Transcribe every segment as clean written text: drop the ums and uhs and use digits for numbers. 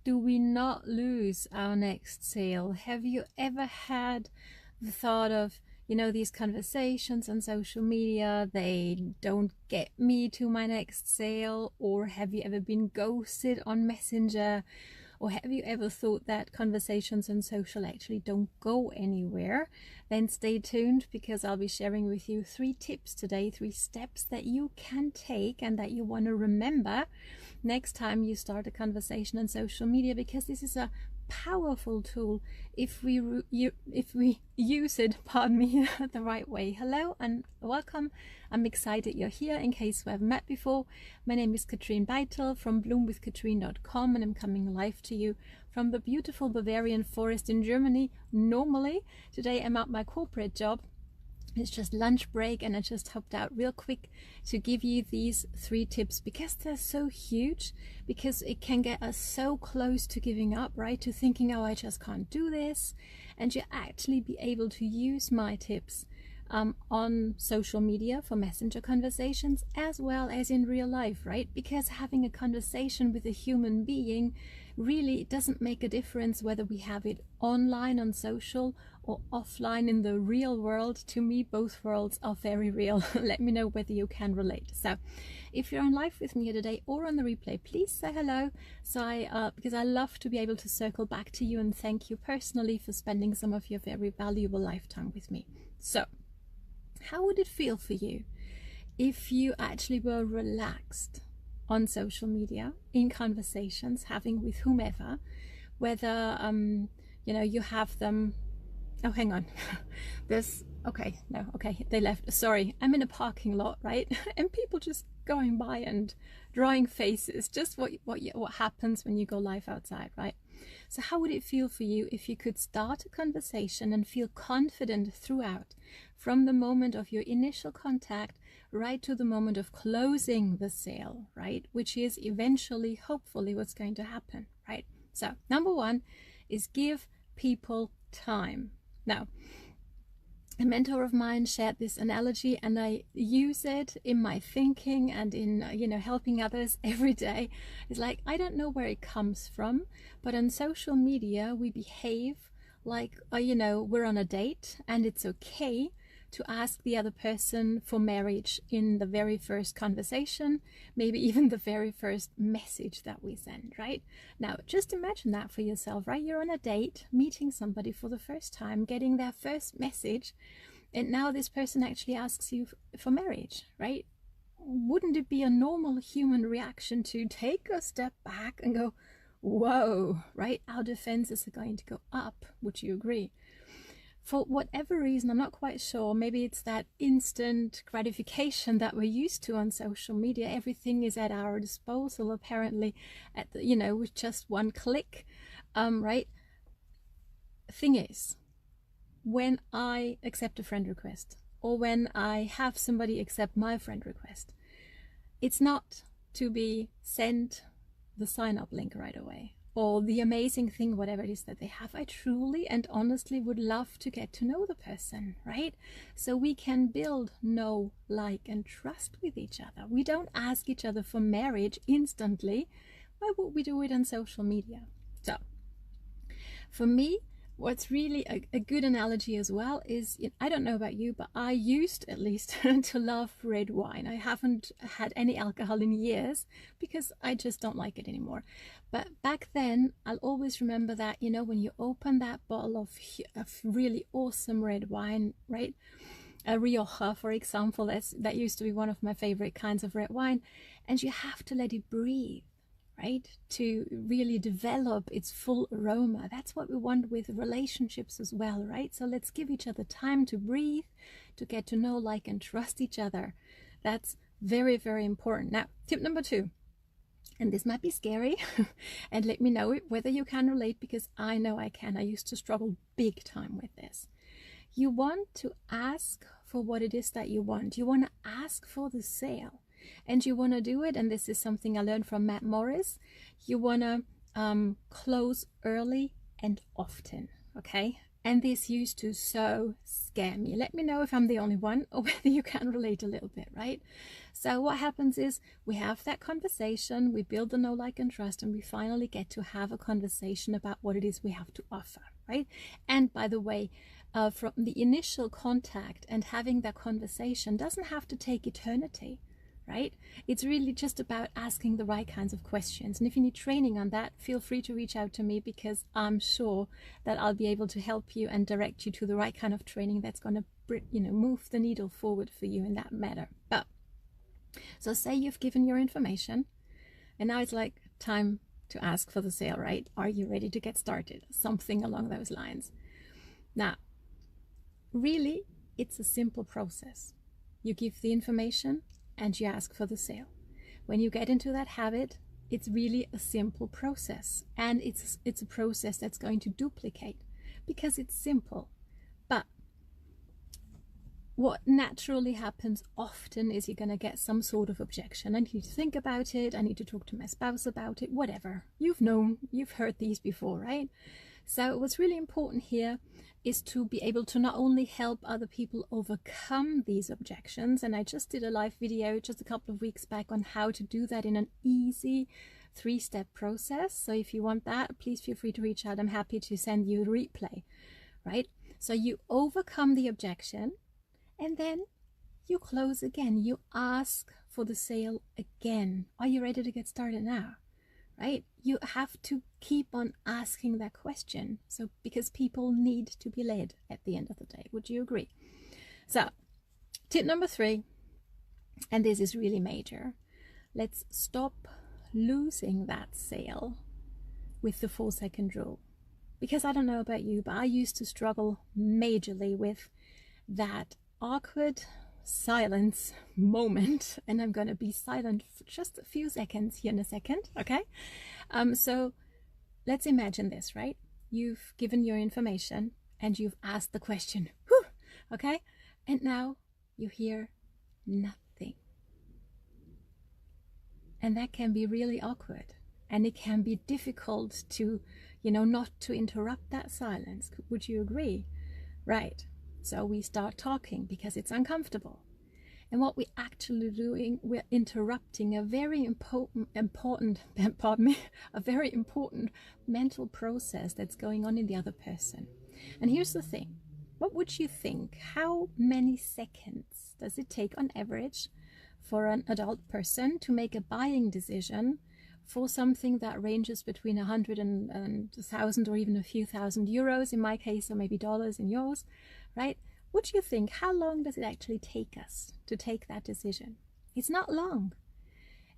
do we not lose our next sale? Have you ever had the thought of, these conversations on social media, they don't get me to my next sale? Or have you ever been ghosted on Messenger? Or have you ever thought that conversations on social actually don't go anywhere? Then stay tuned, because I'll be sharing with you 3 tips today, 3 steps that you can take and that you want to remember next time you start a conversation on social media, because this is a powerful tool if we use it, pardon me, the right way. Hello and welcome. I'm excited you're here. In case we haven't met before, my name is Katrin from bloomwithkatrin.com, and I'm coming live to you from the beautiful Bavarian forest in Germany. Normally, today I'm at my corporate job. It's just lunch break, and I just hopped out real quick to give you these 3 tips, because they're so huge, because it can get us so close to giving up, right? To thinking, oh, I just can't do this. And you actually be able to use my tips on social media for messenger conversations as well as in real life, right? Because having a conversation with a human being really doesn't make a difference whether we have it online on social or offline in the real world. To me, both worlds are very real. Let me know whether you can relate. So if you're on live with me here today or on the replay, please say hello, so because I love to be able to circle back to you and thank you personally for spending some of your very valuable lifetime with me. So how would it feel for you if you actually were relaxed on social media, in conversations, having with whomever, whether you have them. Oh, hang on. They left. Sorry, I'm in a parking lot, right? And people just going by and drawing faces, just what happens when you go live outside, right? So how would it feel for you if you could start a conversation and feel confident throughout, from the moment of your initial contact right to the moment of closing the sale, right? Which is eventually, hopefully, what's going to happen, right? So number 1 is give people time. Now, a mentor of mine shared this analogy, and I use it in my thinking and in helping others every day. It's like, I don't know where it comes from, but on social media we behave like we're on a date, and it's okay to ask the other person for marriage in the very first conversation, maybe even the very first message that we send, right? Now, just imagine that for yourself, right? You're on a date, meeting somebody for the first time, getting their first message, and now this person actually asks you for marriage, right? Wouldn't it be a normal human reaction to take a step back and go, whoa, right? Our defenses are going to go up. Would you agree? For whatever reason, I'm not quite sure, maybe it's that instant gratification that we're used to on social media. Everything is at our disposal, apparently, with just one click, right? Thing is, when I accept a friend request, or when I have somebody accept my friend request, it's not to be sent the sign-up link right away, or the amazing thing, whatever it is that they have. I truly and honestly would love to get to know the person, right? So we can build know, like, and trust with each other. We don't ask each other for marriage instantly. Why would we do it on social media? So for me, what's really a good analogy as well is, I don't know about you, but I used, at least, to love red wine. I haven't had any alcohol in years because I just don't like it anymore. But back then, I'll always remember that, when you open that bottle of really awesome red wine, right? A Rioja, for example, that used to be one of my favorite kinds of red wine, and you have to let it breathe, right, to really develop its full aroma. That's what we want with relationships as well, right? So let's give each other time to breathe, to get to know, like, and trust each other. That's very, very important. Now, tip number 2, and this might be scary, and let me know whether you can relate, because I know I can. I used to struggle big time with this. You want to ask for what it is that you want. You want to ask for the sale. And you want to do it, and this is something I learned from Matt Morris, you want to close early and often, okay? And this used to so scare me. Let me know if I'm the only one or whether you can relate a little bit, right? So what happens is we have that conversation, we build the know, like, and trust, and we finally get to have a conversation about what it is we have to offer, right? And by the way, from the initial contact and having that conversation doesn't have to take eternity. Right? It's really just about asking the right kinds of questions. And if you need training on that, feel free to reach out to me, because I'm sure that I'll be able to help you and direct you to the right kind of training that's going to, move the needle forward for you in that matter. But so say you've given your information, and now it's like time to ask for the sale, right? Are you ready to get started? Something along those lines. Now, really, it's a simple process. You give the information and you ask for the sale. When you get into that habit, it's really a simple process, and it's a process that's going to duplicate because it's simple. But what naturally happens often is you're going to get some sort of objection. I need to think about it, I need to talk to my spouse about it, whatever. You've heard these before, right? So what's really important here is to be able to not only help other people overcome these objections, and I just did a live video just a couple of weeks back on how to do that in an easy 3-step process. So if you want that, please feel free to reach out. I'm happy to send you a replay, right? So you overcome the objection, and then you close again. You ask for the sale again. Are you ready to get started now? Right? You have to keep on asking that question. So, because people need to be led at the end of the day. Would you agree? So, tip number 3, and this is really major. Let's stop losing that sale with the 4-second rule. Because I don't know about you, but I used to struggle majorly with that awkward silence moment, and I'm going to be silent for just a few seconds here in a second, okay? So let's imagine this, right? You've given your information and you've asked the question, whew, okay? And now you hear nothing. And that can be really awkward, and it can be difficult to, not to interrupt that silence. Would you agree? Right. So we start talking because it's uncomfortable. And what we're actually doing, we're interrupting a very important a very important mental process that's going on in the other person. And here's the thing. What would you think? How many seconds does it take on average for an adult person to make a buying decision for something that ranges between 100 and 1,000 or even a few thousand euros in my case, or maybe dollars in yours, right? What do you think? How long does it actually take us to take that decision? It's not long.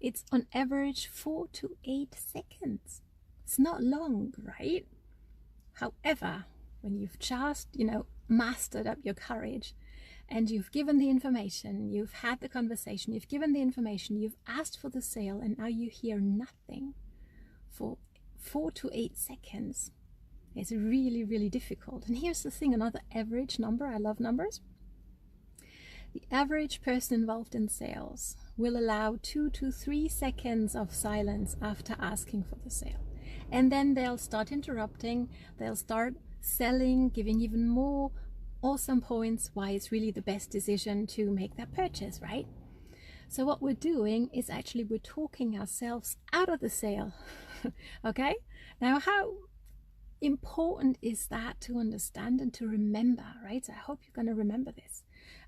It's on average 4 to 8 seconds. It's not long, right? However, when you've just, mastered up your courage, and you've given the information, you've had the conversation, you've given the information, you've asked for the sale, and now you hear nothing for 4 to 8 seconds. It's really, really difficult. And here's the thing, another average number. I love numbers. The average person involved in sales will allow 2 to 3 seconds of silence after asking for the sale. And then they'll start interrupting, they'll start selling, giving even more awesome points why it's really the best decision to make that purchase, right? So what we're doing is actually we're talking ourselves out of the sale. Okay? Now, how important is that to understand and to remember, right? So I hope you're going to remember this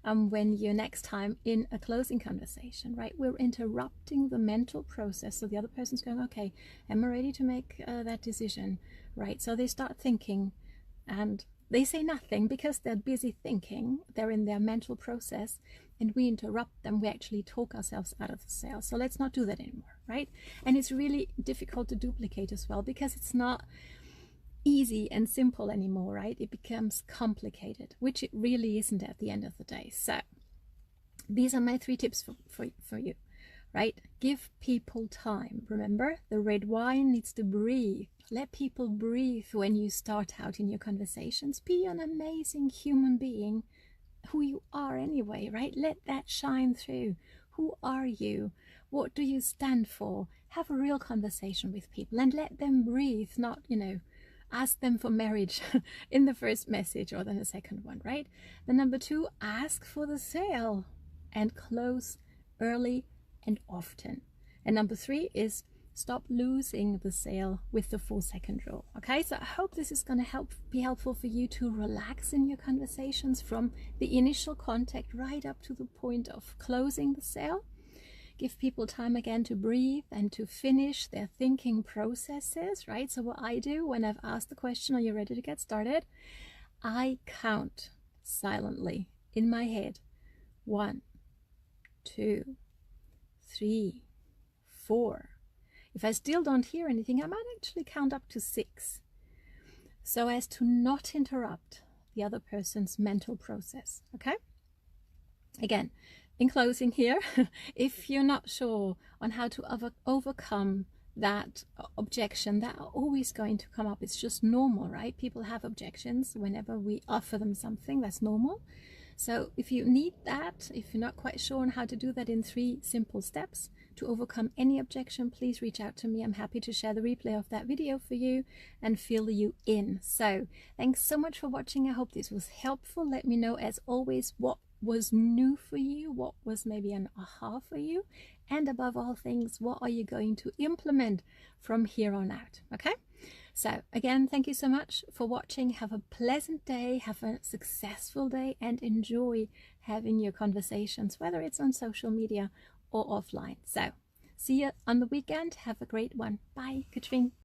when you're next time in a closing conversation, right? We're interrupting the mental process. So the other person's going, okay, am I ready to make that decision, right? So they start thinking, and they say nothing because they're busy thinking. They're in their mental process, and we interrupt them. We actually talk ourselves out of the sale. So let's not do that anymore, right? And it's really difficult to duplicate as well, because it's not easy and simple anymore, right? It becomes complicated, which it really isn't at the end of the day. So these are my 3 tips for you, right? Give people time. Remember, the red wine needs to breathe. Let people breathe when you start out in your conversations. Be an amazing human being, who you are anyway, right? Let that shine through. Who are you? What do you stand for? Have a real conversation with people and let them breathe, not, ask them for marriage in the first message or then the second one, right? Then number 2, ask for the sale and close early and often. And number 3 is stop losing the sale with the 4-second rule. Okay, so I hope this is going to be helpful for you to relax in your conversations from the initial contact right up to the point of closing the sale. Give people time again to breathe and to finish their thinking processes, right? So what I do when I've asked the question, are you ready to get started? I count silently in my head. 1, 2, 3, 4. If I still don't hear anything, I might actually count up to 6, so as to not interrupt the other person's mental process, okay? Again, in closing here, if you're not sure on how to overcome that objection, that are always going to come up. It's just normal, right? People have objections whenever we offer them something. That's normal. So if you need that, if you're not quite sure on how to do that in 3 simple steps to overcome any objection, please reach out to me. I'm happy to share the replay of that video for you and fill you in. So thanks so much for watching. I hope this was helpful. Let me know, as always, what was new for you, what was maybe an aha for you, and above all things, what are you going to implement from here on out? Okay, so again, thank you so much for watching. Have a pleasant day, have a successful day, and enjoy having your conversations, whether it's on social media or offline. So see you on the weekend. Have a great one. Bye, Katrin.